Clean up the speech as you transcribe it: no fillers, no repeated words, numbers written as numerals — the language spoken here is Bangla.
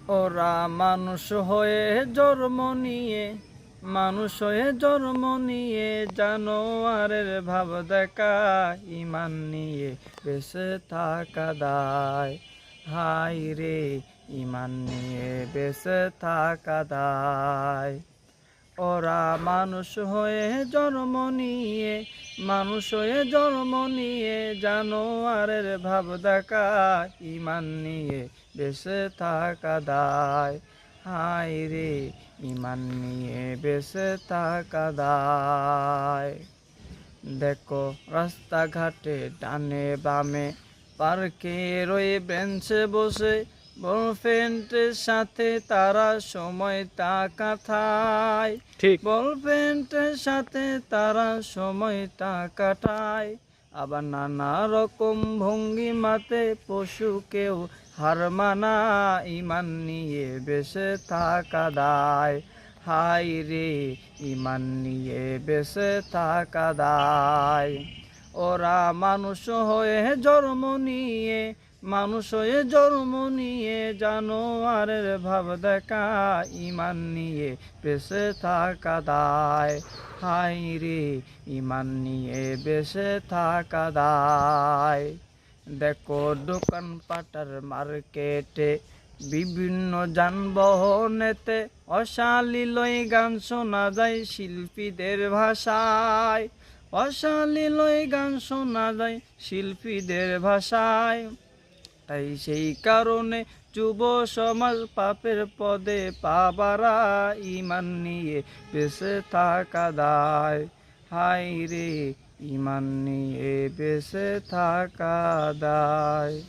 ওরা মানুষ হয়ে জন্ম নিয়ে, মানুষ হয়ে জন্ম নিয়ে জানোয়ারের ভাব দেখায়, ইমান নিয়ে বেঁচে থাকা দায়। হায় রে, ইমান নিয়ে বেঁচে থাকা দায়। ওরা মানুষ হয়ে জন্ম নিয়ে, মানুষ হয়ে জন্ম নিয়ে জানোয়ারের ভাব দেখায়, ইমান নিয়ে বেঁচে থাকা দায়। হায় রে, ইমান নিয়ে বেঁচে থাকা দায়। দেখো রাস্তাঘাটে ডানে বামে, পার্কে রয়ে বেঞ্চে বসে, বয়ফ্রেন্ডের সাথে তারা সময়টা কাটায়। ঠিক। বয়ফ্রেন্ডের সাথে তারা সময়টা কাটায়। আবার নানা রকম ভঙ্গিমাতে পশুকেও হার মানা, ইমান নিয়ে বেঁচে থাকা দায়। হায় রে, ইমান নিয়ে বেঁচে থাকা দায়। ওরা মানুষ হয়ে জন্ম নিয়ে, মানুষ হয়ে জন্ম নিয়ে জানোয়ারের ভাব দেখায়, ইমান নিয়ে বেঁচে থাকা দায়। হায় রে, ইমান নিয়ে বেঁচে থাকা দায়। দেখো দোকান পাটার মার্কেটে, বিভিন্ন যানবাহনেতে অশালীলই গান শোনা যায় শিল্পীদের ভাষায়। অশালীলই গান শোনা যায় শিল্পীদের ভাষায়। তাই সেই কারণে যুব সমাজ পাপের পদে পা বাড়ায়, ইমান নিয়ে বেঁচে থাকা দায়। হায় রে, ইমান নিয়ে বেঁচে থাকা দায়।